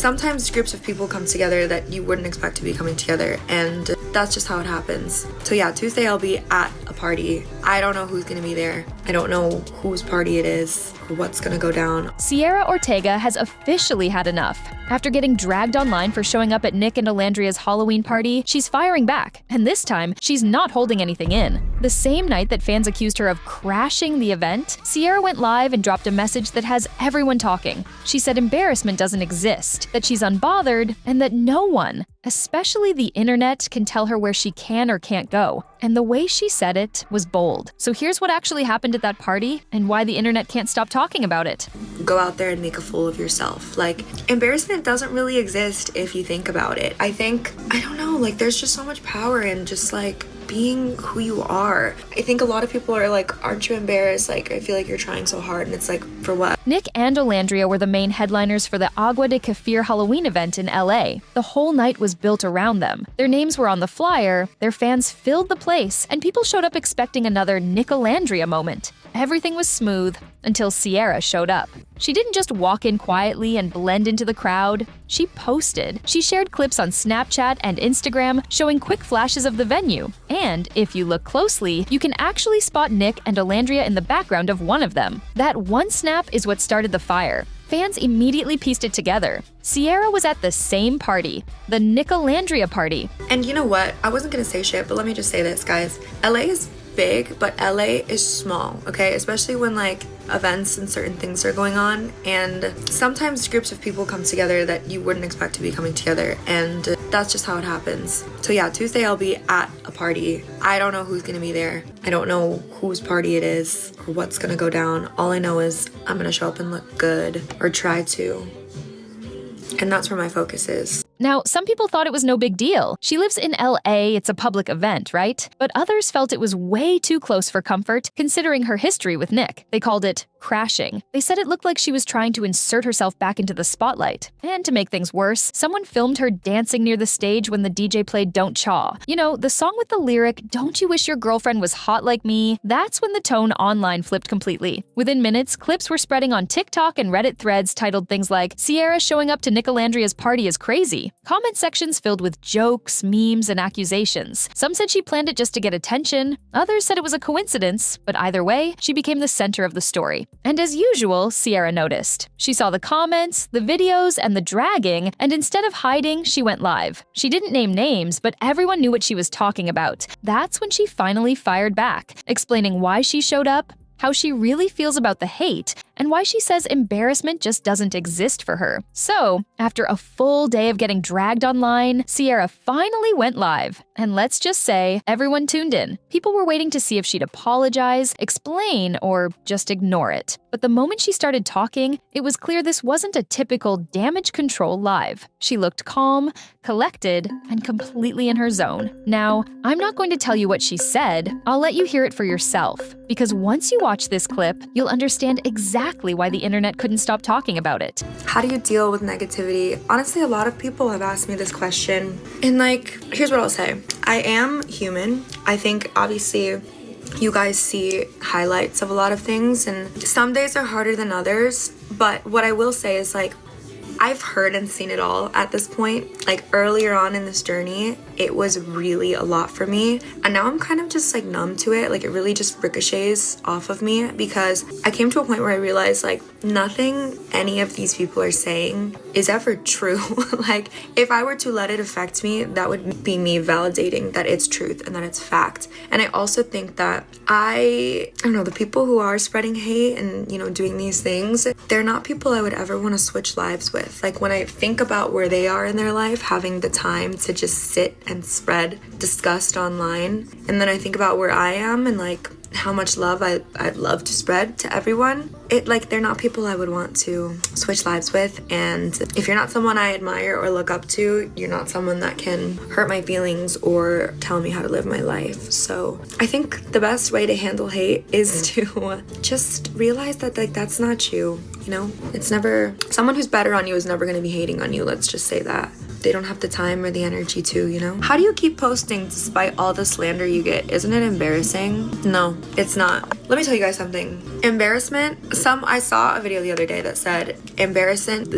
sometimes groups of people come together that you wouldn't expect to be coming together, and that's just how it happens. So yeah, Tuesday I'll be at a party. I don't know who's gonna be there. I don't know whose party it is or what's gonna go down. Cierra Ortega has officially had enough. After getting dragged online for showing up at Nic and Olandria's Halloween party, she's firing back, and this time, she's not holding anything in. The same night that fans accused her of crashing the event, Cierra went live and dropped a message that has everyone talking. She said embarrassment doesn't exist, that she's unbothered, and that no one, especially the internet, can tell her where she can or can't go. And the way she said it was bold. So here's what actually happened at that party and why the internet can't stop talking about it. Go out there and make a fool of yourself. Like, embarrassment doesn't really exist if you think about it. I don't know, like, there's just so much power in just like being who you are. I think a lot of people are like, aren't you embarrassed? Like, I feel like you're trying so hard, and it's like, for what? Nic and Olandria were the main headliners for the Agua de Kefir Halloween event in LA. The whole night was built around them. Their names were on the flyer, their fans filled the place, and people showed up expecting another NicOlandria moment. Everything was smooth until Cierra showed up. She didn't just walk in quietly and blend into the crowd. She posted. She shared clips on Snapchat and Instagram showing quick flashes of the venue. And if you look closely, you can actually spot Nic and Olandria in the background of one of them. That one snap is what started the fire. Fans immediately pieced it together. Cierra was at the same party, the NicOlandria party. And you know what? I wasn't gonna say shit, but let me just say this, guys. LA is big, but LA is small, okay? Especially when like events and certain things are going on, and sometimes groups of people come together that you wouldn't expect to be coming together, and that's just how it happens. So yeah, Tuesday I'll be at a party. I don't know who's gonna be there. I don't know whose party it is or what's gonna go down. All I know is I'm gonna show up and look good, or try to. And that's where my focus is. Now, some people thought it was no big deal. She lives in LA, it's a public event, right? But others felt it was way too close for comfort, considering her history with Nic. They called it crashing. They said it looked like she was trying to insert herself back into the spotlight. And to make things worse, someone filmed her dancing near the stage when the DJ played Don't Chaw. You know, the song with the lyric, "Don't you wish your girlfriend was hot like me?" That's when the tone online flipped completely. Within minutes, clips were spreading on TikTok and Reddit threads titled things like, "Cierra showing up to NicOlandria's party is crazy." Comment sections filled with jokes, memes, and accusations. Some said she planned it just to get attention. Others said it was a coincidence, but either way, she became the center of the story. And as usual, Cierra noticed. She saw the comments, the videos, and the dragging, and instead of hiding, she went live. She didn't name names, but everyone knew what she was talking about. That's when she finally fired back, explaining why she showed up, how she really feels about the hate, and why she says embarrassment just doesn't exist for her. So, after a full day of getting dragged online, Cierra finally went live. And let's just say, everyone tuned in. People were waiting to see if she'd apologize, explain, or just ignore it. But the moment she started talking, it was clear this wasn't a typical damage control live. She looked calm, collected, and completely in her zone. Now, I'm not going to tell you what she said. I'll let you hear it for yourself. Because once you watch this clip, you'll understand exactly why the internet couldn't stop talking about it. How do you deal with negativity? Honestly, a lot of people have asked me this question. And like, here's what I'll say. I am human. I think obviously you guys see highlights of a lot of things, and some days are harder than others. But what I will say is like, I've heard and seen it all at this point. Like earlier on in this journey, it was really a lot for me. And now I'm kind of just like numb to it. Like it really just ricochets off of me, because I came to a point where I realized like nothing any of these people are saying is ever true. Like if I were to let it affect me, that would be me validating that it's truth and that it's fact. And I also think that I don't know, the people who are spreading hate and, you know, doing these things, they're not people I would ever want to switch lives with. Like when I think about where they are in their life, having the time to just sit and spread disgust online, and then I think about where I am and like how much love I'd love to spread to everyone, it like they're not people I would want to switch lives with. And if you're not someone I admire or look up to, you're not someone that can hurt my feelings or tell me how to live my life. So I think the best way to handle hate is to just realize that like that's not you, you know? It's never, someone who's better on you is never going to be hating on you, let's just say that. They don't have the time or the energy to, you know? How do you keep posting despite all the slander you get? Isn't it embarrassing? No, it's not. Let me tell you guys something. Embarrassment. I saw a video the other day that said embarrassment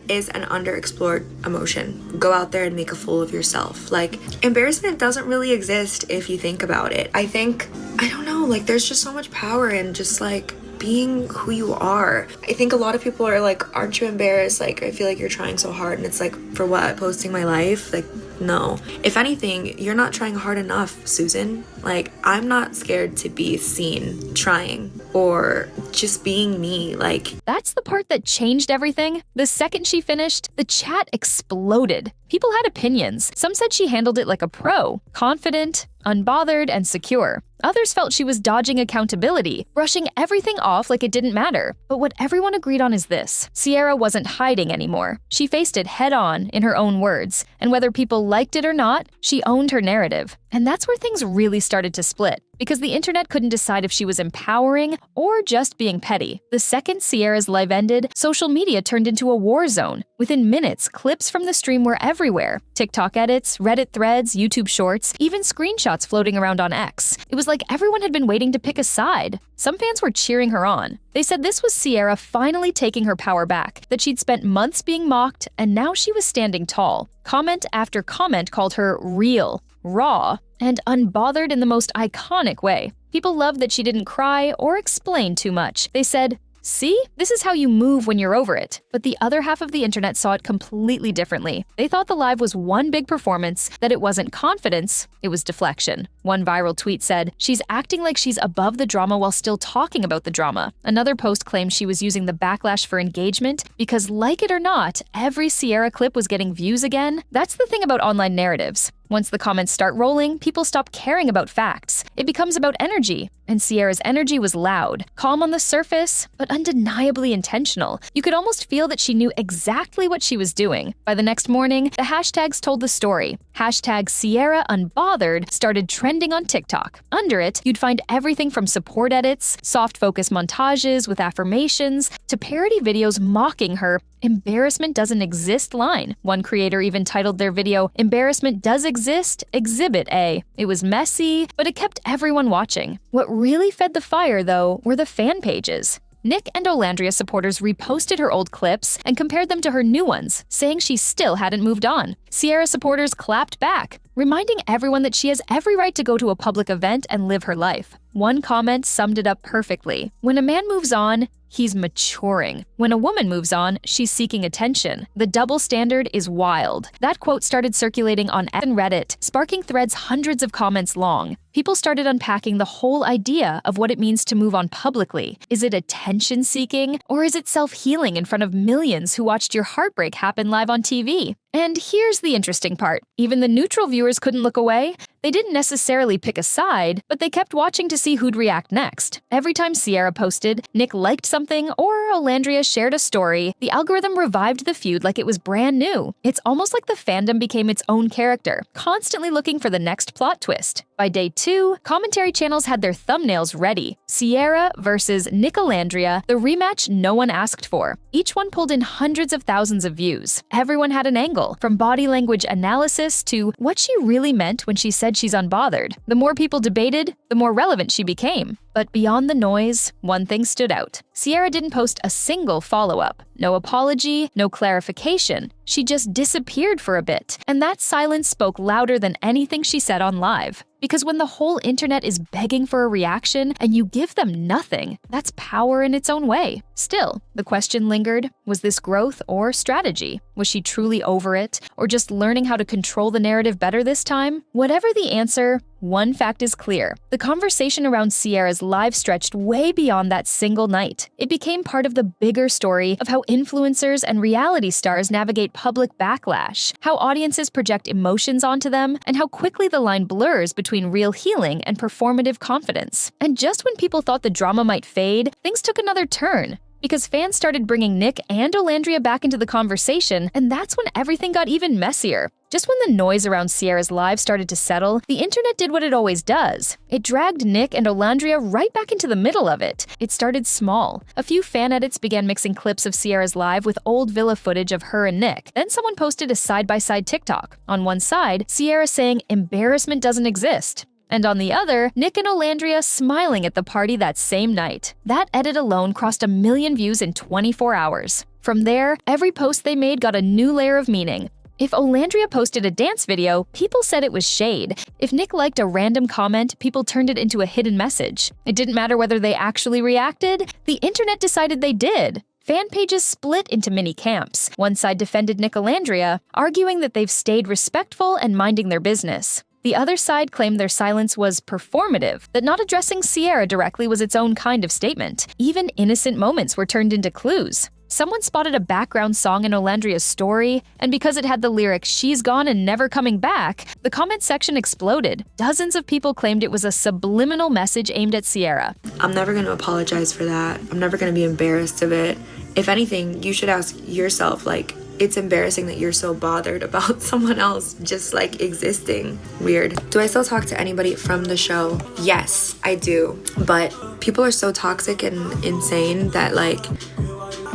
is an underexplored emotion. Go out there and make a fool of yourself. Like, embarrassment doesn't really exist if you think about it. I don't know, like, there's just so much power in just like being who you are. I think a lot of people are like, aren't you embarrassed? Like, I feel like you're trying so hard, and it's like, for what? Posting my life? Like, no. If anything, you're not trying hard enough, Susan. Like, I'm not scared to be seen trying or just being me. Like, that's the part that changed everything. The second she finished, the chat exploded. People had opinions. Some said she handled it like a pro, confident, unbothered, and secure. Others felt she was dodging accountability, brushing everything off like it didn't matter. But what everyone agreed on is this: Cierra wasn't hiding anymore. She faced it head on, in her own words. And whether people liked it or not, she owned her narrative. And that's where things really started to split, because the internet couldn't decide if she was empowering or just being petty. The second Cierra's live ended, social media turned into a war zone. Within minutes, clips from the stream were everywhere. TikTok edits, Reddit threads, YouTube shorts, even screenshots floating around on X. It was like everyone had been waiting to pick a side. Some fans were cheering her on. They said this was Cierra finally taking her power back, that she'd spent months being mocked, and now she was standing tall. Comment after comment called her real, raw, and unbothered in the most iconic way. People loved that she didn't cry or explain too much. They said, "See, this is how you move when you're over it." But the other half of the internet saw it completely differently. They thought the live was one big performance, that it wasn't confidence, it was deflection. One viral tweet said, "She's acting like she's above the drama while still talking about the drama." Another post claimed she was using the backlash for engagement because, like it or not, every Cierra clip was getting views again. That's the thing about online narratives. Once the comments start rolling, people stop caring about facts. It becomes about energy. And Cierra's energy was loud, calm on the surface, but undeniably intentional. You could almost feel that she knew exactly what she was doing. By the next morning, the hashtags told the story. Hashtag Cierra Unbothered started trending on TikTok. Under it, you'd find everything from support edits, soft focus montages with affirmations, to parody videos mocking her "embarrassment doesn't exist" line. One creator even titled their video, "Embarrassment Does Exist, Exhibit A." It was messy, but it kept everyone watching. What really fed the fire, though, were the fan pages. Nic and Olandria supporters reposted her old clips and compared them to her new ones, saying she still hadn't moved on. Cierra supporters clapped back, reminding everyone that she has every right to go to a public event and live her life. One comment summed it up perfectly. When a man moves on, he's maturing. When a woman moves on, she's seeking attention. The double standard is wild. That quote started circulating on X and Reddit, sparking threads hundreds of comments long. People started unpacking the whole idea of what it means to move on publicly. Is it attention-seeking, or is it self-healing in front of millions who watched your heartbreak happen live on TV? And here's the interesting part. Even the neutral viewers couldn't look away. They didn't necessarily pick a side, but they kept watching to see who'd react next. Every time Cierra posted, Nic liked something, or Olandria shared a story, the algorithm revived the feud like it was brand new. It's almost like the fandom became its own character, constantly looking for the next plot twist. By day 2, commentary channels had their thumbnails ready. Cierra versus NicOlandria, the rematch no one asked for. Each one pulled in hundreds of thousands of views. Everyone had an angle, from body language analysis to what she really meant when she said she's unbothered. The more people debated, the more relevant she became. But beyond the noise, one thing stood out. Cierra didn't post a single follow-up. No apology, no clarification. She just disappeared for a bit. And that silence spoke louder than anything she said on live. Because when the whole internet is begging for a reaction and you give them nothing, that's power in its own way. Still, the question lingered, was this growth or strategy? Was she truly over it, or just learning how to control the narrative better this time? Whatever the answer, one fact is clear. The conversation around Cierra's live stretched way beyond that single night. It became part of the bigger story of how influencers and reality stars navigate public backlash, how audiences project emotions onto them, and how quickly the line blurs between real healing and performative confidence. And just when people thought the drama might fade, things took another turn. Because fans started bringing Nic and Olandria back into the conversation, and that's when everything got even messier. Just when the noise around Cierra's live started to settle, the internet did what it always does. It dragged Nic and Olandria right back into the middle of it. It started small. A few fan edits began mixing clips of Cierra's live with old villa footage of her and Nic. Then someone posted a side-by-side TikTok. On one side, Cierra saying, "Embarrassment doesn't exist." And on the other, Nic and Olandria smiling at the party that same night. That edit alone crossed 1 million views in 24 hours. From there, every post they made got a new layer of meaning. If Olandria posted a dance video, people said it was shade. If Nic liked a random comment, people turned it into a hidden message. It didn't matter whether they actually reacted, the internet decided they did. Fan pages split into mini camps. One side defended Nic and Olandria, arguing that they've stayed respectful and minding their business. The other side claimed their silence was performative, that not addressing Cierra directly was its own kind of statement. Even innocent moments were turned into clues. Someone spotted a background song in Olandria's story, and because it had the lyric, "She's gone and never coming back," the comment section exploded. Dozens of people claimed it was a subliminal message aimed at Cierra. I'm never going to apologize for that. I'm never going to be embarrassed of it. If anything, you should ask yourself, like, it's embarrassing that you're so bothered about someone else just like existing. Weird. Do I still talk to anybody from the show? Yes, I do. But people are so toxic and insane that, like,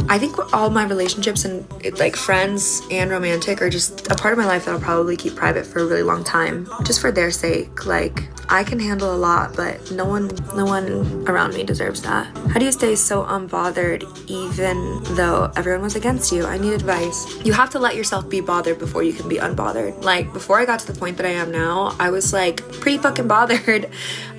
I think all my relationships and like friends and romantic are just a part of my life that I'll probably keep private for a really long time, just for their sake. Like, I can handle a lot, but no one around me deserves that. How do you stay so unbothered even though everyone was against you? I need advice. You have to let yourself be bothered before you can be unbothered. Like, before I got to the point that I am now, I was like pretty fucking bothered.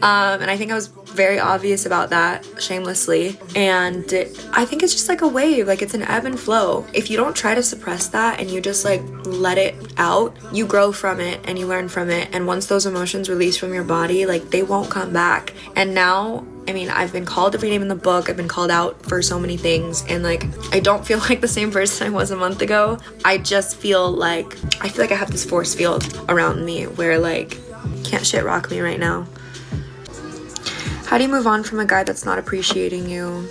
And I think I was very obvious about that, shamelessly. And I think it's just like a wave, like it's an ebb and flow. If you don't try to suppress that and you just like let it out, you grow from it and you learn from it. And once those emotions release from your body, like they won't come back. And now, I mean, I've been called every name in the book. I've been called out for so many things. And like, I don't feel like the same person I was a month ago. I just feel like I have this force field around me where like, can't shit rock me right now. How do you move on from a guy that's not appreciating you?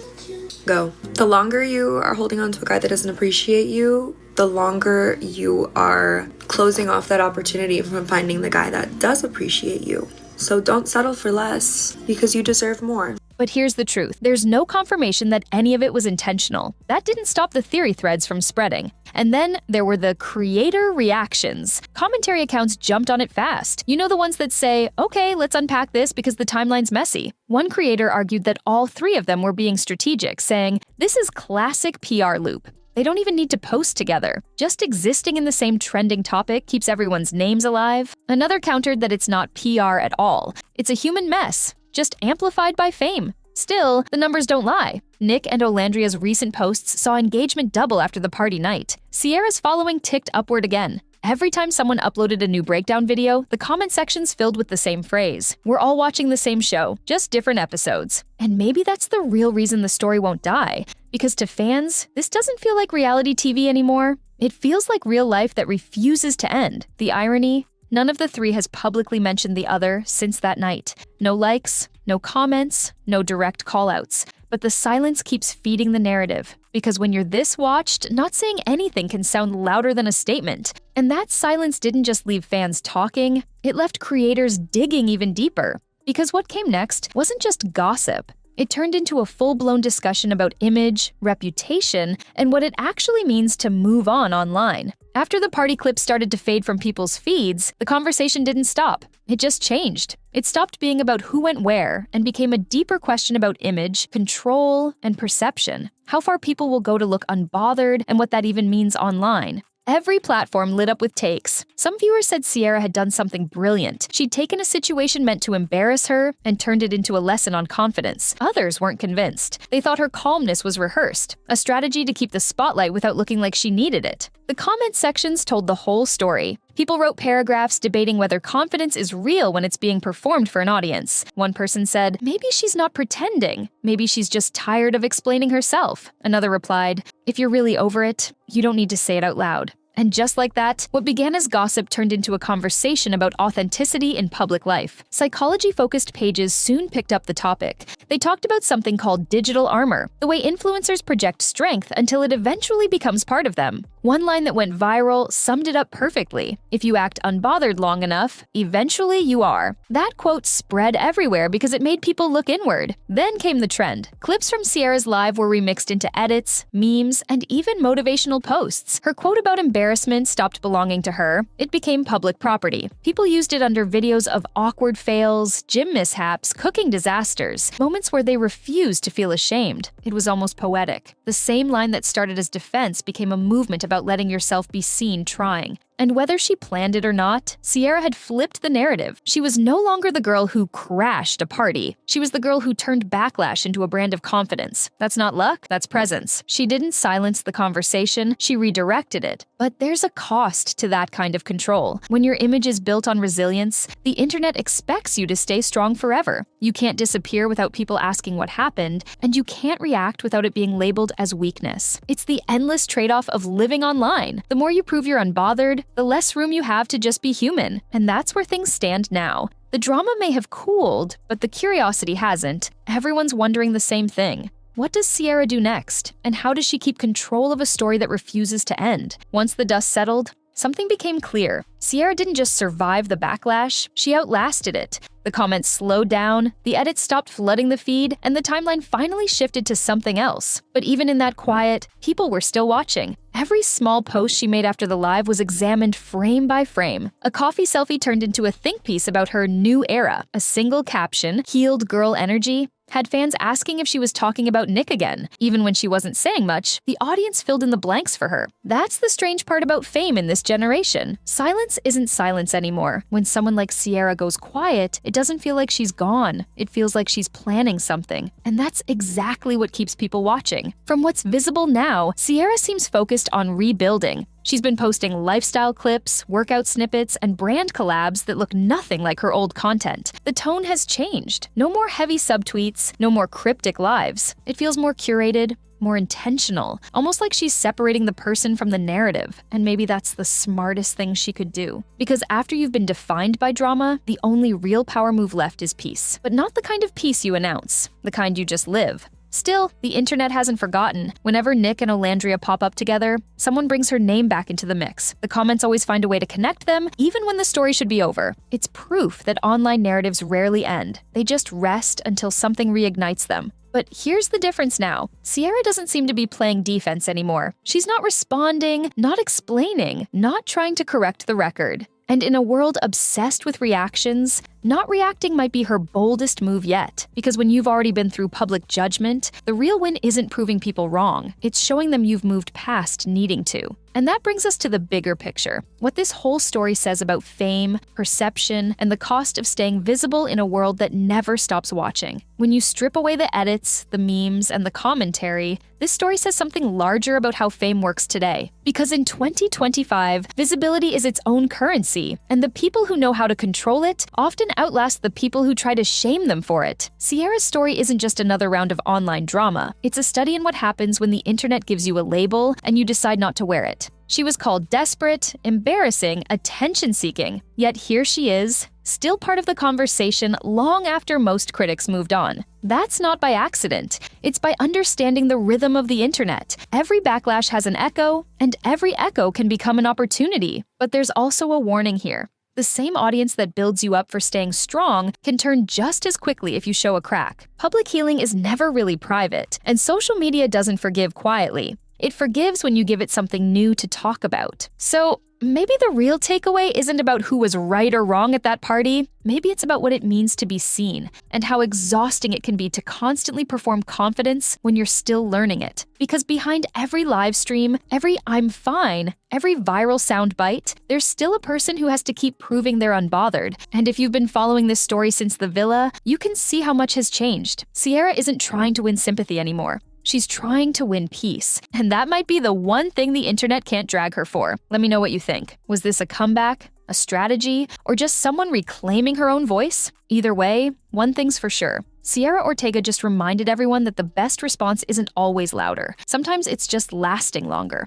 Go. The longer you are holding on to a guy that doesn't appreciate you, the longer you are closing off that opportunity from finding the guy that does appreciate you. So don't settle for less, because you deserve more. But here's the truth. There's no confirmation that any of it was intentional. That didn't stop the theory threads from spreading. And then there were the creator reactions. Commentary accounts jumped on it fast. You know, the ones that say, okay, let's unpack this because the timeline's messy. One creator argued that all three of them were being strategic, saying, this is classic PR loop. They don't even need to post together. Just existing in the same trending topic keeps everyone's names alive. Another countered that it's not PR at all. It's a human mess, just amplified by fame. Still, the numbers don't lie. Nic and Olandria's recent posts saw engagement double after the party night. Cierra's following ticked upward again. Every time someone uploaded a new breakdown video, the comment sections filled with the same phrase. We're all watching the same show, just different episodes. And maybe that's the real reason the story won't die. Because to fans, this doesn't feel like reality TV anymore. It feels like real life that refuses to end. The irony? None of the three has publicly mentioned the other since that night. No likes, no comments, no direct callouts. But the silence keeps feeding the narrative. Because when you're this watched, not saying anything can sound louder than a statement. And that silence didn't just leave fans talking, it left creators digging even deeper. Because what came next wasn't just gossip. It turned into a full-blown discussion about image, reputation, and what it actually means to move on online. After the party clips started to fade from people's feeds, the conversation didn't stop. It just changed. It stopped being about who went where and became a deeper question about image, control, and perception. How far people will go to look unbothered and what that even means online. Every platform lit up with takes. Some viewers said Cierra had done something brilliant. She'd taken a situation meant to embarrass her and turned it into a lesson on confidence. Others weren't convinced. They thought her calmness was rehearsed, a strategy to keep the spotlight without looking like she needed it. The comment sections told the whole story. People wrote paragraphs debating whether confidence is real when it's being performed for an audience. One person said, maybe she's not pretending. Maybe she's just tired of explaining herself. Another replied, if you're really over it, you don't need to say it out loud. And just like that, what began as gossip turned into a conversation about authenticity in public life. Psychology-focused pages soon picked up the topic. They talked about something called digital armor, the way influencers project strength until it eventually becomes part of them. One line that went viral summed it up perfectly. "If you act unbothered long enough, eventually you are." That quote spread everywhere because it made people look inward. Then came the trend. Clips from Cierra's live were remixed into edits, memes, and even motivational posts. Her quote about embarrassment stopped belonging to her. It became public property. People used it under videos of awkward fails, gym mishaps, cooking disasters, moments where they refused to feel ashamed. It was almost poetic. The same line that started as defense became a movement about letting yourself be seen trying. And whether she planned it or not, Cierra had flipped the narrative. She was no longer the girl who crashed a party. She was the girl who turned backlash into a brand of confidence. That's not luck, that's presence. She didn't silence the conversation, she redirected it. But there's a cost to that kind of control. When your image is built on resilience, the internet expects you to stay strong forever. You can't disappear without people asking what happened, and you can't react without it being labeled as weakness. It's the endless trade-off of living online. The more you prove you're unbothered, the less room you have to just be human. And that's where things stand now. The drama may have cooled, but the curiosity hasn't. Everyone's wondering the same thing. What does Cierra do next? And how does she keep control of a story that refuses to end? Once the dust settled, something became clear. Cierra didn't just survive the backlash, she outlasted it. The comments slowed down, the edits stopped flooding the feed, and the timeline finally shifted to something else. But even in that quiet, people were still watching. Every small post she made after the live was examined frame by frame. A coffee selfie turned into a think piece about her new era. A single caption, "Healed Girl Energy," had fans asking if she was talking about Nic again. Even when she wasn't saying much, the audience filled in the blanks for her. That's the strange part about fame in this generation. Silence isn't silence anymore. When someone like Cierra goes quiet, it doesn't feel like she's gone. It feels like she's planning something. And that's exactly what keeps people watching. From what's visible now, Cierra seems focused on rebuilding. She's been posting lifestyle clips, workout snippets, and brand collabs that look nothing like her old content. The tone has changed. No more heavy subtweets, no more cryptic lives. It feels more curated, more intentional, almost like she's separating the person from the narrative. And maybe that's the smartest thing she could do. Because after you've been defined by drama, the only real power move left is peace. But not the kind of peace you announce, the kind you just live. Still, the internet hasn't forgotten. Whenever Nic and Olandria pop up together, someone brings her name back into the mix. The comments always find a way to connect them, even when the story should be over. It's proof that online narratives rarely end. They just rest until something reignites them. But here's the difference now. Cierra doesn't seem to be playing defense anymore. She's not responding, not explaining, not trying to correct the record. And in a world obsessed with reactions, not reacting might be her boldest move yet. Because when you've already been through public judgment, the real win isn't proving people wrong. It's showing them you've moved past needing to. And that brings us to the bigger picture. What this whole story says about fame, perception, and the cost of staying visible in a world that never stops watching. When you strip away the edits, the memes, and the commentary, this story says something larger about how fame works today. Because in 2025, visibility is its own currency, and the people who know how to control it often outlast the people who try to shame them for it. Cierra's story isn't just another round of online drama. It's a study in what happens when the internet gives you a label and you decide not to wear it. She was called desperate, embarrassing, attention-seeking, yet here she is, still part of the conversation long after most critics moved on. That's not by accident. It's by understanding the rhythm of the internet. Every backlash has an echo, and every echo can become an opportunity. But there's also a warning here. The same audience that builds you up for staying strong can turn just as quickly if you show a crack. Public healing is never really private, and social media doesn't forgive quietly. It forgives when you give it something new to talk about. So maybe the real takeaway isn't about who was right or wrong at that party. Maybe it's about what it means to be seen and how exhausting it can be to constantly perform confidence when you're still learning it. Because behind every live stream, every "I'm fine," every viral soundbite, there's still a person who has to keep proving they're unbothered. And if you've been following this story since the villa, you can see how much has changed. Cierra isn't trying to win sympathy anymore. She's trying to win peace, and that might be the one thing the internet can't drag her for. Let me know what you think. Was this a comeback, a strategy, or just someone reclaiming her own voice? Either way, one thing's for sure. Cierra Ortega just reminded everyone that the best response isn't always louder. Sometimes it's just lasting longer.